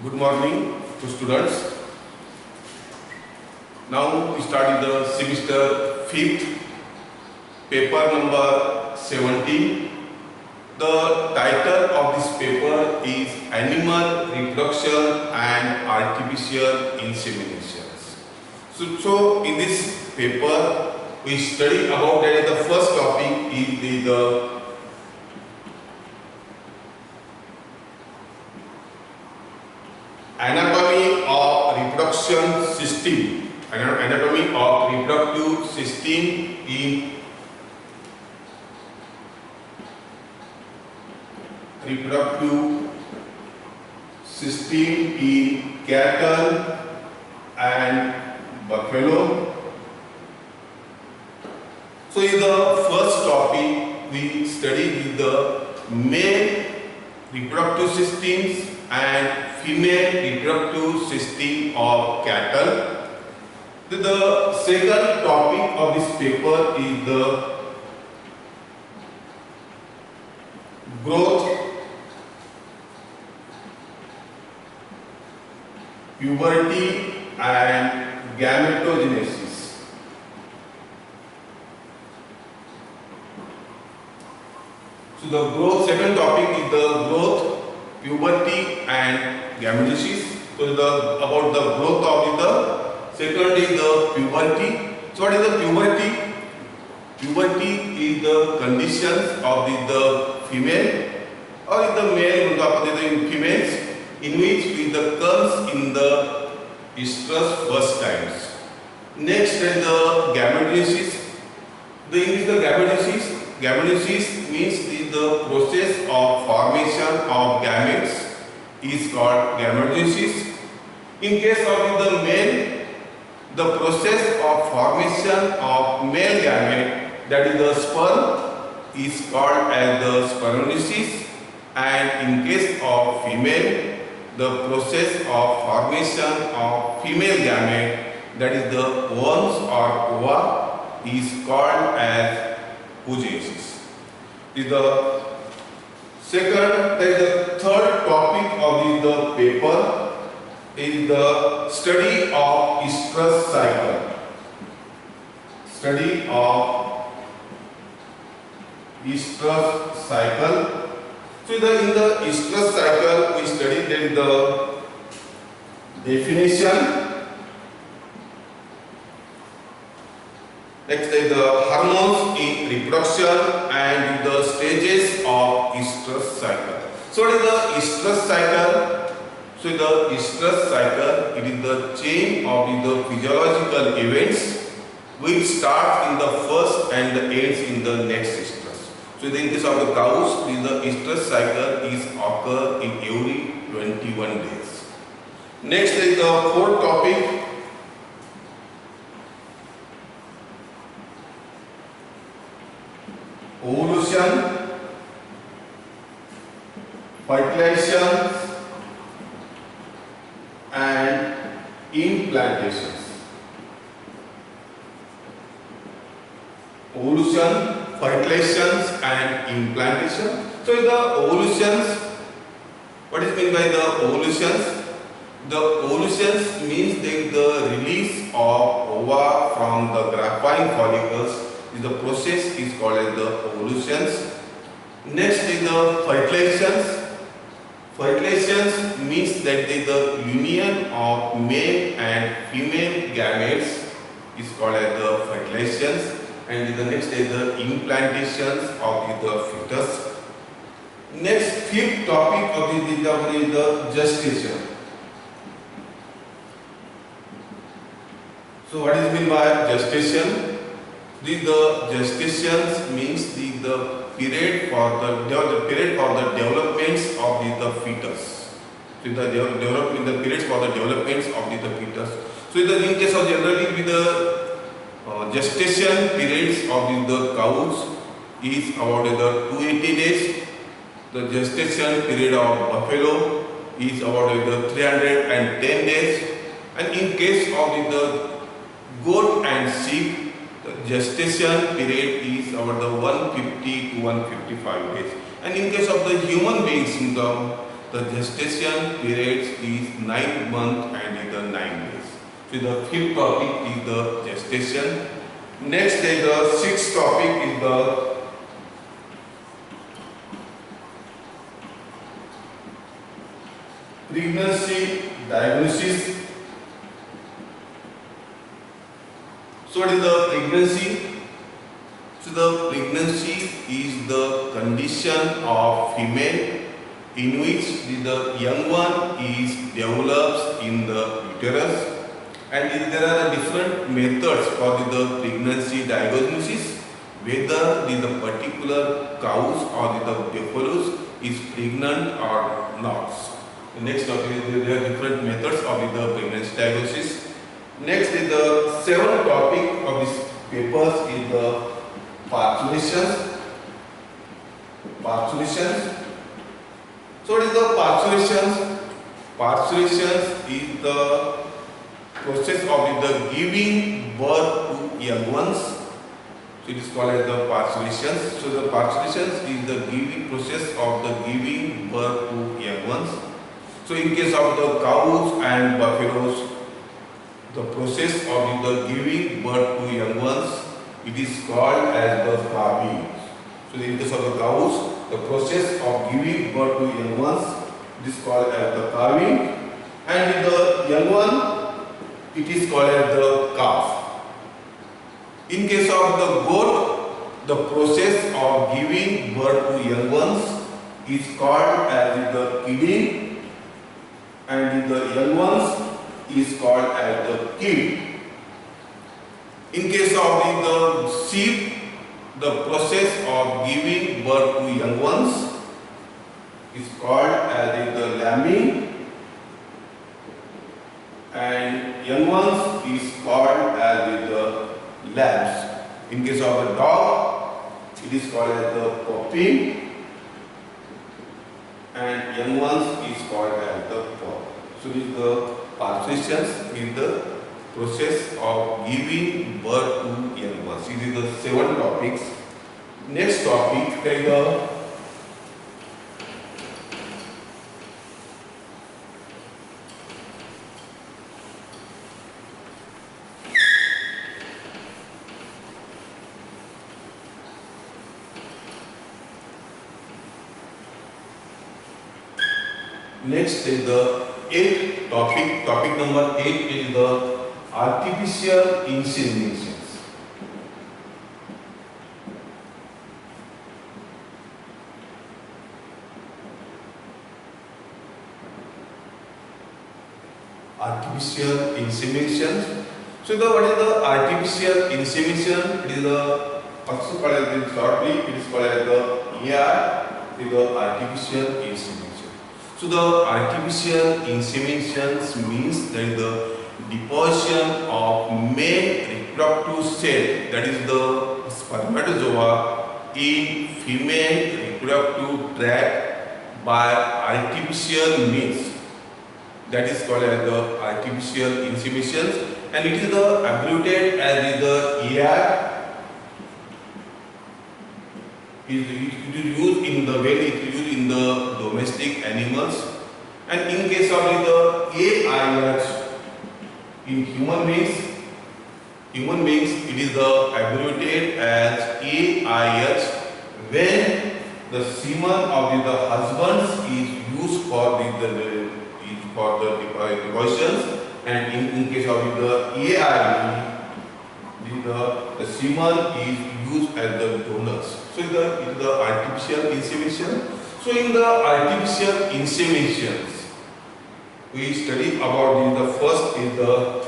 Good morning to students. Now we start the semester 5th, paper number 17. The title of this paper is Animal Reproduction and Artificial Inseminations. So in this paper we study about that. The first topic is the anatomy of reproduction system. Anatomy of reproductive system in cattle and buffalo. So in the first topic we study the male reproductive systems and female reproductive system of cattle. The second topic of this paper is the growth, puberty and gametogenesis. So the growth, second topic is the growth, puberty and gametogenesis. So about the growth of the second is the puberty. So what is the puberty? Puberty is the conditions of the female or in the male in females in which it comes in the estrus first times. Next is the gametogenesis. The gametogenesis means the process of formation of gametes is called gametogenesis. In case of the male, the process of formation of male gamete, that is the sperm, is called as the spermatogenesis, and in case of female, the process of formation of female gamete, that is the ovules or ova, is called as oogenesis. This is the second, that is the third topic of the paper is the study of estrus cycle. Study of estrus cycle. So in the estrus cycle we study the definition. Next is the hormones in reproduction and the stages of estrus cycle. So what is the estrus cycle? So the estrus cycle, it is the chain of the physiological events which starts in the first and ends in the next estrus. So in case of the cows, the estrus cycle is occur in every 21 days. Next is the fourth topic, ovulation, fertilization and implantations. Ovulation, fertilizations and implantation. So the ovulations, what is meant by the ovulations? The ovulations means the release of ova from the graphene follicles. The process is called as the ovulations. Next is the fertilizations. Fertilizations means that the union of male and female gametes is called as the fertilizations, and the next is the implantations of the fetus. Next, fifth topic of is the gestation. So what is meant by gestation? The gestations means the period for the developments of the fetus. So the periods for the developments of the fetus. So in case of generally with the gestation periods of the cows is about the 280 days. The gestation period of buffalo is about the 310 days, and in case of the goat and sheep, the gestation period is about the 150 to 155 days. And in case of the human beings, the gestation period is 9 months and is the 9 days. So the fifth topic is the gestation. Next is the sixth topic is the pregnancy diagnosis. So what is the pregnancy? So the pregnancy is the condition of female in which the young one is develops in the uterus, and there are different methods for the pregnancy diagnosis, whether the particular cows or the buffaloes is pregnant or not. The next topic is there are different methods of the pregnancy diagnosis. Next is the seventh topic of this papers is the parturitions. Parturitions. So what is the parturitions? Parturitions is the process of the giving birth to young ones. So it is called as the parturitions. So the parturitions is the giving process of the giving birth to young ones. So in case of the cows and buffaloes, the process of the giving birth to young ones, it is called as the calving. So in case of the cows, the process of giving birth to young ones, it is called as the calving, and in the young one, it is called as the calf. In case of the goat, the process of giving birth to young ones is called as the kidding, and in the young ones is called as the kid. In case of the sheep, the process of giving birth to young ones is called as the lambing, and young ones is called as the lambs. In case of the dog, it is called as the puppy, and young ones is called as the pup. So this is the parturitions in the process of giving birth to young ones. These are the 7 topics. Next topic is the next is the 8th topic. Topic number 8 is the artificial inseminations. Artificial insemination. So what is the artificial insemination? It is also called as shortly, it is called as the AR, it is the artificial insemination. So the artificial inseminations means that is the deposition of male reproductive cell, that is the spermatozoa, in female reproductive tract by artificial means. That is called as the artificial inseminations, and it is the abbreviated as the AR. It is used in the way it is used in the domestic animals, and in case of the AIH in human beings, it is the abbreviated as AIH when the semen of the husbands is used for the depositions, and in case of the AI, the semen is used as the donors. So it is the artificial insemination. So in the artificial inseminations, we study about the first is the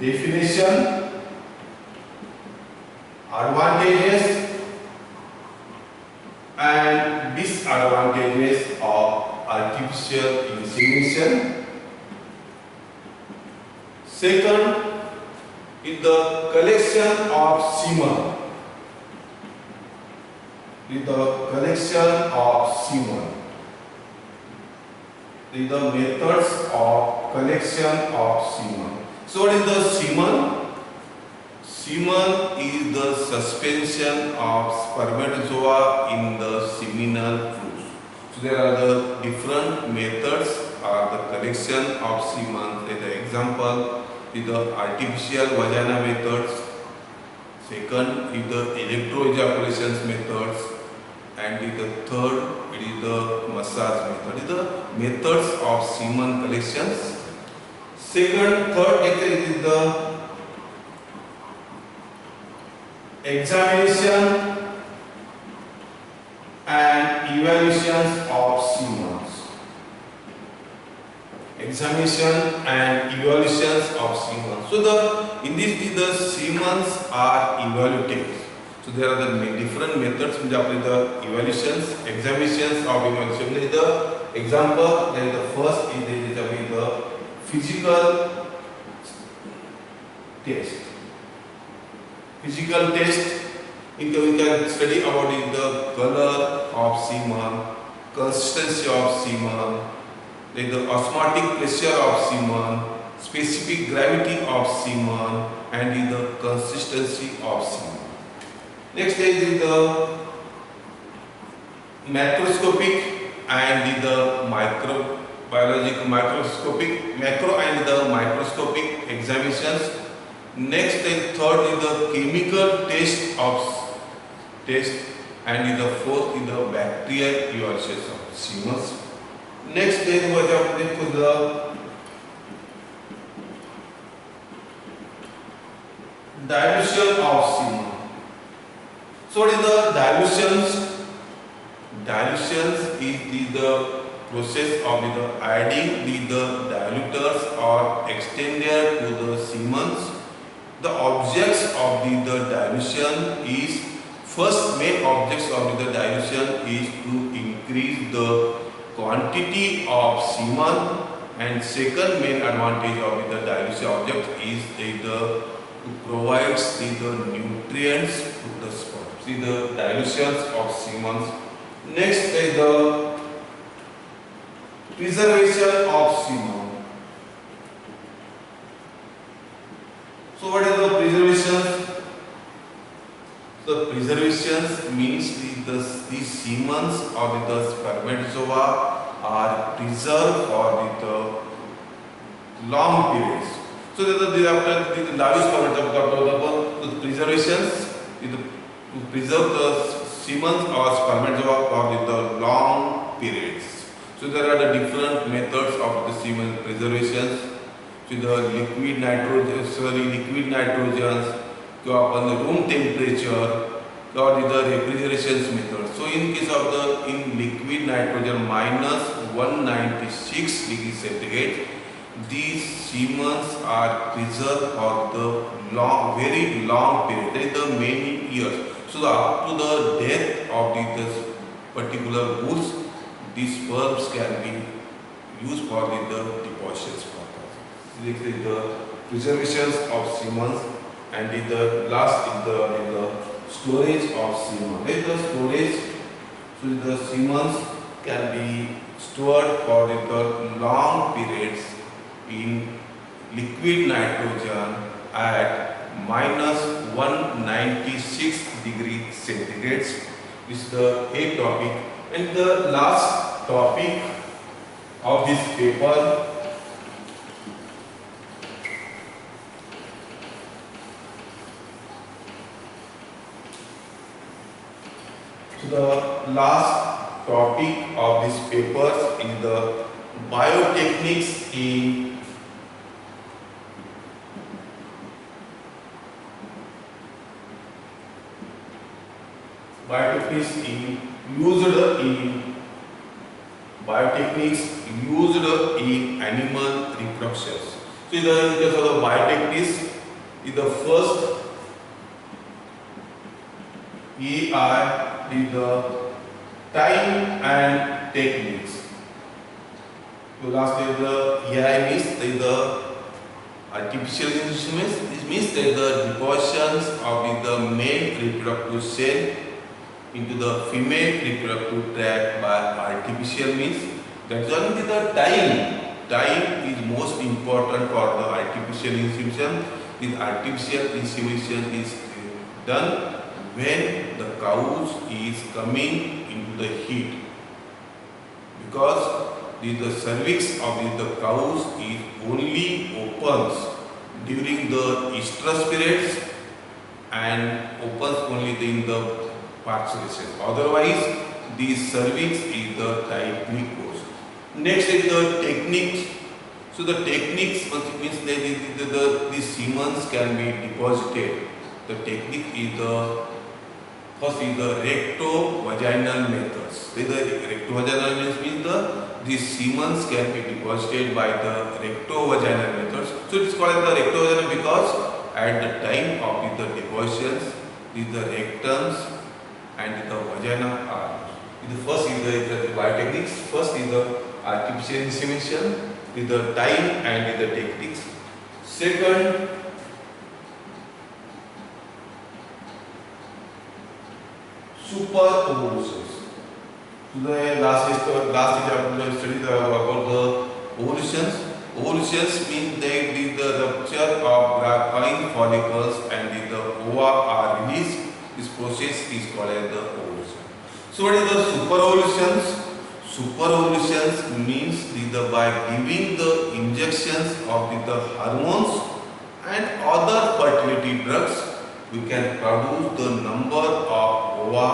definition, advantages and disadvantages of artificial insemination. Second is the collection of semen. The collection of semen. The methods of collection of semen. So what is the semen? Semen is the suspension of spermatozoa in the seminal fluid. So So there are the different methods or the collection of semen. The example is the artificial vagina methods. Second is the electroejaculations methods, and the third it is the massage method. It is the methods of semen collections. Third method is the examination and evaluations of semen. Examination and evaluations of semen. So in this the semens are evaluated. So there are the different methods which are the evaluations, examinations of evaluation. There is the example. There is the first is the physical test. Physical test. We can study about the color of semen, consistency of semen, the osmotic pressure of semen, specific gravity of semen, and the consistency of semen. Next is the macroscopic and the microbiological microscopic macro and the microscopic examinations. Next is third is the chemical test, and the fourth is the bacterial evaluation of semen. Next is the dilution of semen. So what is the dilutions? Dilutions is the process of the adding the diluters or extender to the semen. The objects of the dilution is, first main objects of the dilution is to increase the quantity of semen, and second main advantage of the dilution object is to provide the nutrients to the sperm. See the dilutions of semen. Next is the preservation of semen. So what is the preservation? The preservation means the semen or the spermatozoa are preserved for the long periods. So after the large spermatozoa, the preservations to preserve the semen or spermatozoa for the long periods. So there are the different methods of the semen preservations. So the liquid nitrogens, on the room temperature, or the refrigeration method. So in case of the liquid nitrogen minus 196 degrees centigrade, these semens are preserved for the very long period, that is the many years. So up to the death of this particular goods, these sperms can be used for the depositions purpose. This is the preservations of semen, and the last is the storage of semen. With the storage, so the semen can be stored for the long periods in liquid nitrogen at minus 196 degrees centigrade. This is the 8th topic, and the last topic of this paper the last topic of this paper is the biotechniques in used in animal reproduction. So in the case of the biotechniques, is the first EI is the time and techniques. So last is the EI means the artificial instruments. This means that the depositions of the male reproductive cell into the female reproductive tract by artificial means. That's only the time. Time is most important for the artificial insemination. This artificial insemination is done when the cows is coming into the heat. because the cervix of the cows is only opens during the estrus periods and opens only in the parturition. Otherwise, the cervix is the tightly closed. Next is the techniques. So the techniques means that the semen can be deposited. The technique is the first is the recto-vaginal methods. The recto-vaginal means the semen can be deposited by the recto-vaginal methods. So it is called the recto-vaginal because at the time of the depositions, the rectums and the vagina are. The first is the biotechniques. First is the artificial insemination, with the time and the techniques. Second, super-ovulations. So the last chapter studied about the ovulations. Ovulations mean that the rupture of graphene follicles and the ova are released. This process is called as the ovulation. So what is the super-ovulations? Super-ovulations means by giving the injections of the hormones and other fertility drugs, we can produce the number of ova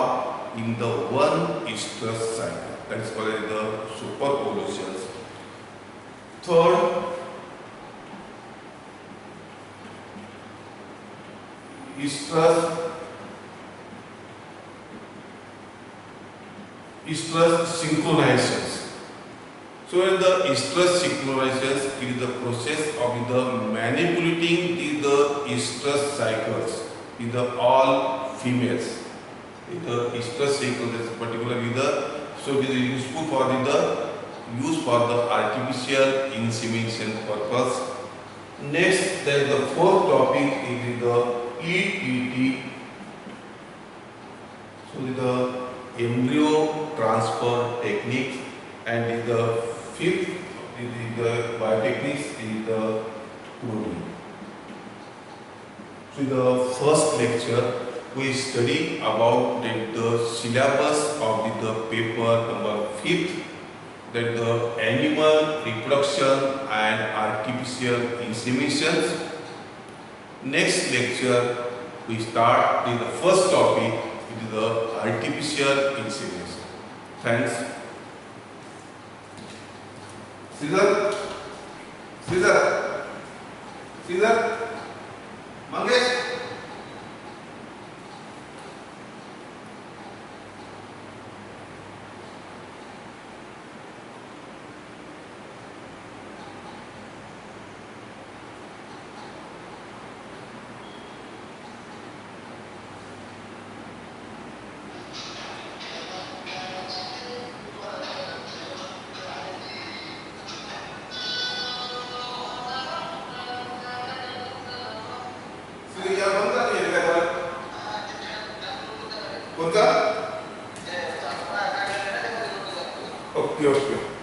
in the one estrus cycle. That is called as the super-ovulations. Third, estrus synchronizations. So in the estrus synchronizations, it is the process of the manipulating the estrus cycles in the all females. In the estrus cycles, particularly so it is useful for the use for the artificial insemination purpose. Next, there is the fourth topic is the ETT. So the embryo transfer technique, and the fifth is the biotechniques is the pruning. So in the first lecture we study about the syllabus of the paper number 5, that the animal reproduction and artificial inseminations. Next lecture we start with the first topic, it is the artificial insemination. Thanks. Caesar, Mangesh. Okay.